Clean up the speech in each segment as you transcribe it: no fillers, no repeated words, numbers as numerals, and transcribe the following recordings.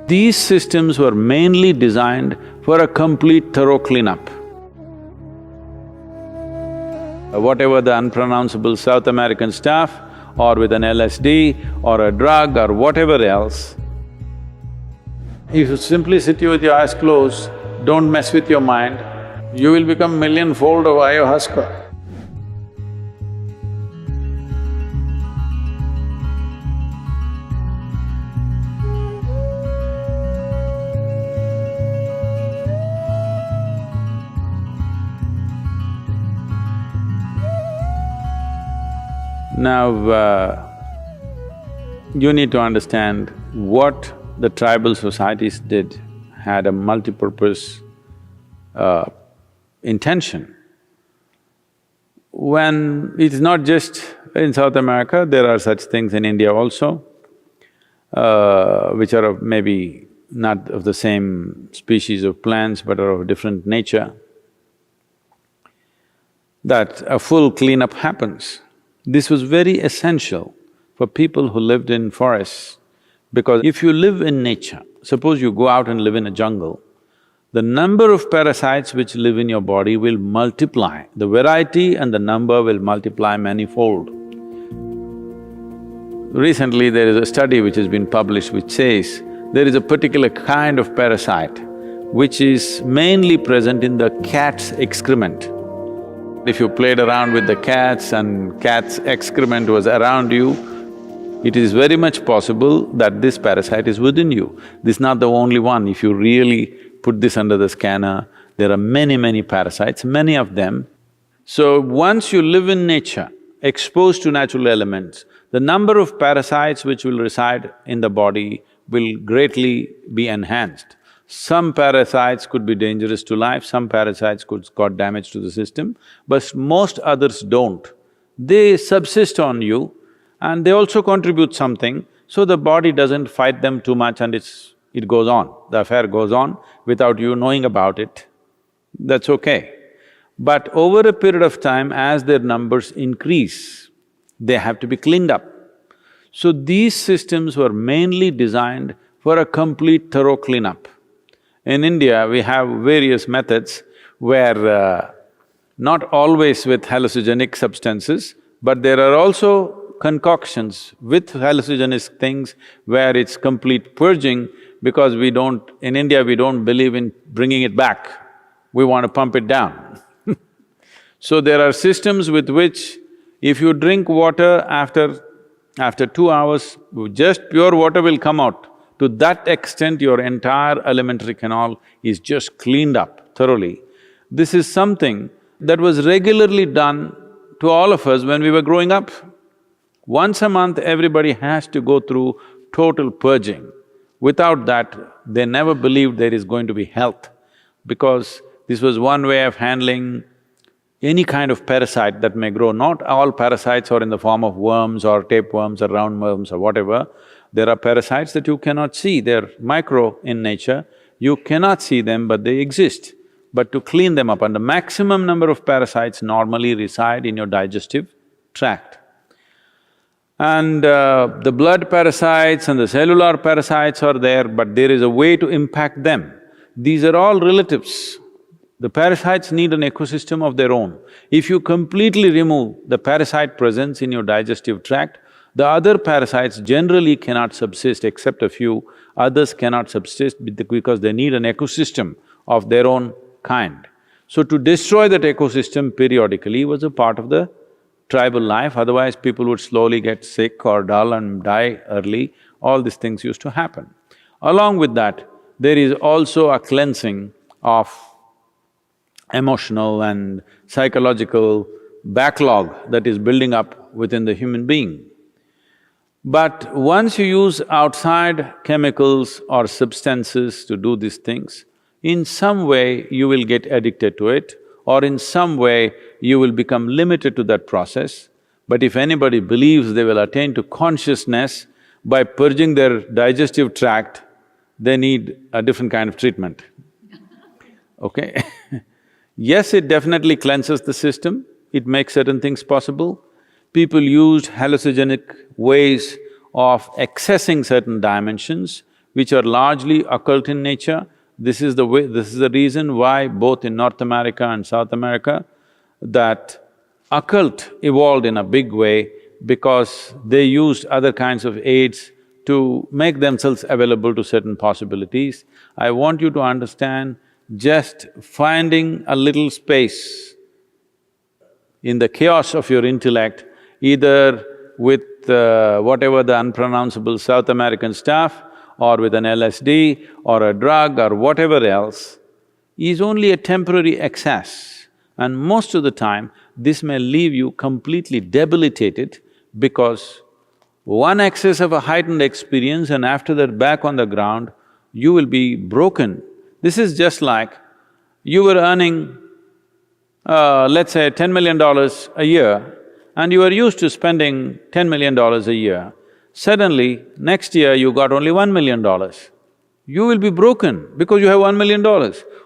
These systems were mainly designed for a complete thorough cleanup. Whatever the unpronounceable South American stuff, or with an LSD, or a drug, or whatever else, if you simply sit with your eyes closed, don't mess with your mind, you will become millionfold of ayahuasca. Now, you need to understand what the tribal societies did had a multi-purpose intention. When it's not just in South America, there are such things in India also, which are of maybe not of the same species of plants but are of different nature, that a full cleanup happens. This was very essential for people who lived in forests, because if you live in nature, suppose you go out and live in a jungle, the number of parasites which live in your body will multiply, the variety and the number will multiply manifold. Recently there is a study which has been published which says there is a particular kind of parasite which is mainly present in the cat's excrement. If you played around with the cats and cat's excrement was around you, it is very much possible that this parasite is within you. This is not the only one. If you really put this under the scanner, there are many parasites, many of them. So once you live in nature, exposed to natural elements, the number of parasites which will reside in the body will greatly be enhanced. Some parasites could be dangerous to life, some parasites could cause damage to the system, but most others don't. They subsist on you and they also contribute something, so the body doesn't fight them too much and it goes on, the affair goes on without you knowing about it. That's okay. But over a period of time, as their numbers increase, they have to be cleaned up. So these systems were mainly designed for a complete thorough cleanup. In India, we have various methods where not always with hallucinogenic substances, but there are also concoctions with hallucinogenic things where it's complete purging, because in India we don't believe in bringing it back, we want to pump it down. So there are systems with which if you drink water after 2 hours, just pure water will come out. To that extent, your entire alimentary canal is just cleaned up thoroughly. This is something that was regularly done to all of us when we were growing up. Once a month, everybody has to go through total purging. Without that, they never believed there is going to be health, because this was one way of handling any kind of parasite that may grow. Not all parasites are in the form of worms or tapeworms or roundworms or whatever. There are parasites that you cannot see, they're micro in nature, you cannot see them but they exist. But to clean them up, and the maximum number of parasites normally reside in your digestive tract. And the blood parasites and the cellular parasites are there, but there is a way to impact them. These are all relatives. The parasites need an ecosystem of their own. If you completely remove the parasite presence in your digestive tract, the other parasites generally cannot subsist, except a few, others cannot subsist because they need an ecosystem of their own kind. So to destroy that ecosystem periodically was a part of the tribal life, otherwise people would slowly get sick or dull and die early. All these things used to happen. Along with that, there is also a cleansing of emotional and psychological backlog that is building up within the human being. But once you use outside chemicals or substances to do these things, in some way you will get addicted to it, or in some way you will become limited to that process. But if anybody believes they will attain to consciousness by purging their digestive tract, they need a different kind of treatment, okay? Yes, it definitely cleanses the system, it makes certain things possible. People used hallucinogenic ways of accessing certain dimensions which are largely occult in nature. This is the reason why both in North America and South America, that occult evolved in a big way because they used other kinds of aids to make themselves available to certain possibilities. I want you to understand, just finding a little space in the chaos of your intellect, either with whatever the unpronounceable South American stuff, or with an LSD or a drug or whatever else, is only a temporary excess. And most of the time, this may leave you completely debilitated because one excess of a heightened experience and after that back on the ground, you will be broken. This is just like you were earning, let's say $10 million a year, and you are used to spending $10 million a year. Suddenly, next year you got only $1 million. You will be broken because you have $1 million.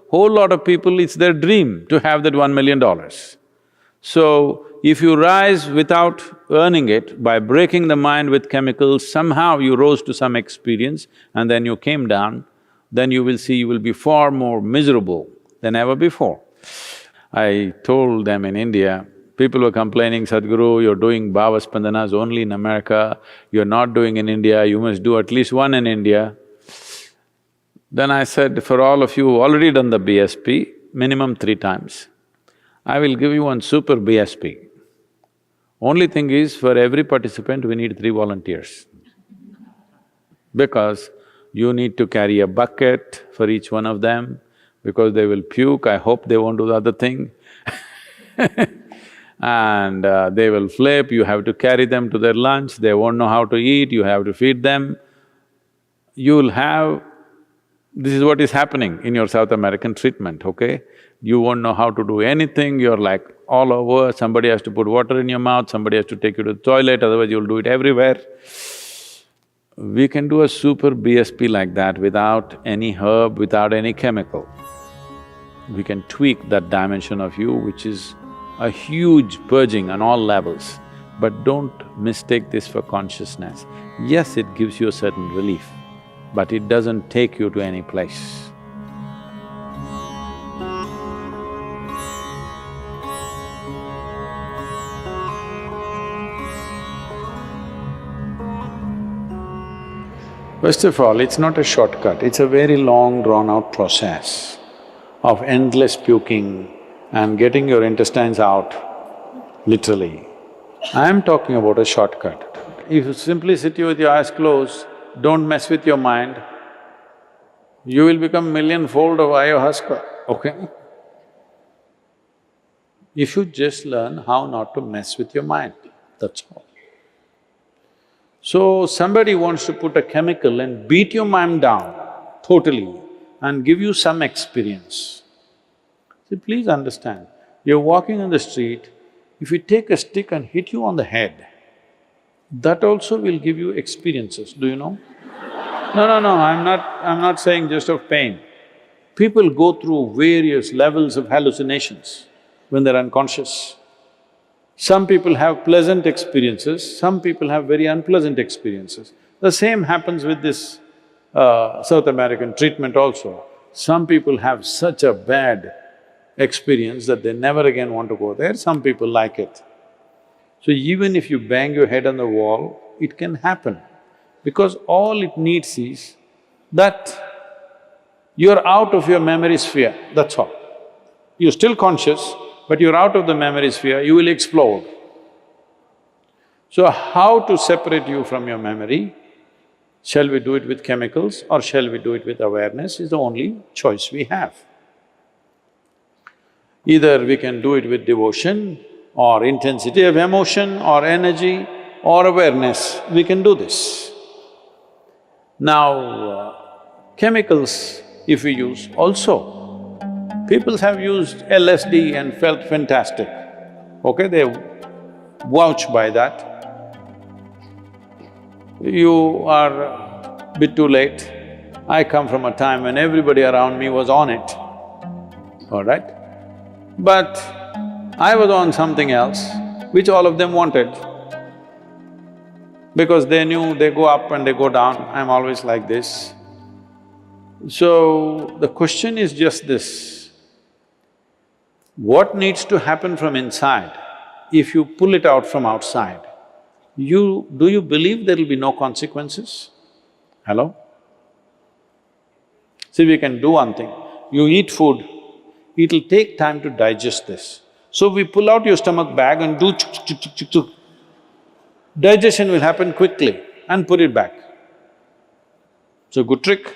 Whole lot of people, it's their dream to have that $1 million. So, if you rise without earning it, by breaking the mind with chemicals, somehow you rose to some experience and then you came down, then you will see you will be far more miserable than ever before. I told them in India, people were complaining, Sadhguru, you're doing Bhava Spandanas only in America, you're not doing in India, you must do at least one in India. Then I said, for all of you who already done the BSP, minimum 3 times, I will give you one super BSP. Only thing is, for every participant, we need 3 volunteers. Because you need to carry a bucket for each one of them, because they will puke, I hope they won't do the other thing and they will flip, you have to carry them to their lunch, they won't know how to eat, you have to feed them. You'll have… This is what is happening in your South American treatment, okay? You won't know how to do anything, you're like all over, somebody has to put water in your mouth, somebody has to take you to the toilet, otherwise you'll do it everywhere. We can do a super BSP like that without any herb, without any chemical. We can tweak that dimension of you, which is a huge purging on all levels. But don't mistake this for consciousness. Yes, it gives you a certain relief, but it doesn't take you to any place. First of all, it's not a shortcut, it's a very long, drawn-out process of endless puking and getting your intestines out, literally. I'm talking about a shortcut. If you simply sit here with your eyes closed, don't mess with your mind, you will become millionfold of ayahuasca, okay? You should just learn how not to mess with your mind, that's all. So, somebody wants to put a chemical and beat your mind down totally and give you some experience. See, please understand, you're walking on the street, if you take a stick and hit you on the head, that also will give you experiences, do you know? No, I'm not saying just of pain. People go through various levels of hallucinations when they're unconscious. Some people have pleasant experiences, some people have very unpleasant experiences. The same happens with this South American treatment also. Some people have such a bad experience that they never again want to go there, some people like it. So even if you bang your head on the wall, it can happen, because all it needs is that you're out of your memory sphere, that's all. You're still conscious, but you're out of the memory sphere, you will explode. So how to separate you from your memory? Shall we do it with chemicals or shall we do it with awareness is the only choice we have. Either we can do it with devotion or intensity of emotion or energy or awareness, we can do this. Now, chemicals if we use also, people have used LSD and felt fantastic, okay, they vouch by that. You are a bit too late. I come from a time when everybody around me was on it, all right? But I was on something else, which all of them wanted. Because they knew they go up and they go down, I'm always like this. So, the question is just this: what needs to happen from inside if you pull it out from outside? Do you believe there will be no consequences? Hello? See, we can do one thing. You eat food, it'll take time to digest this. So we pull out your stomach bag and do chuk chuk chuk chuk chuk chuk. Digestion will happen quickly and put it back. It's a good trick.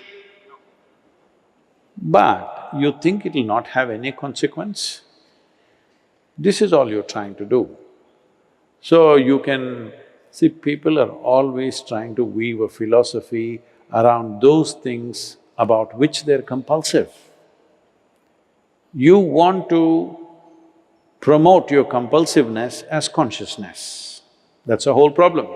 But you think it'll not have any consequence? This is all you're trying to do. So you can… see, people are always trying to weave a philosophy around those things about which they're compulsive. You want to promote your compulsiveness as consciousness. That's the whole problem.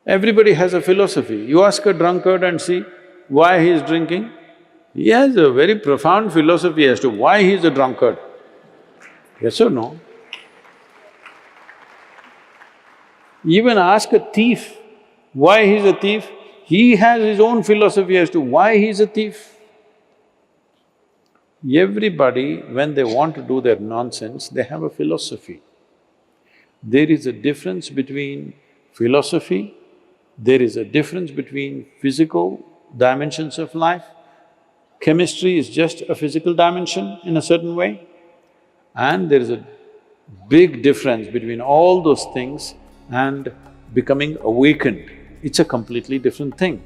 Everybody has a philosophy. You ask a drunkard and see why he is drinking, he has a very profound philosophy as to why he is a drunkard. Yes or no? Even ask a thief why he's a thief, he has his own philosophy as to why he's a thief. Everybody, when they want to do their nonsense, they have a philosophy. There is a difference between philosophy, there is a difference between physical dimensions of life. Chemistry is just a physical dimension in a certain way, and there is a big difference between all those things and becoming awakened. It's a completely different thing.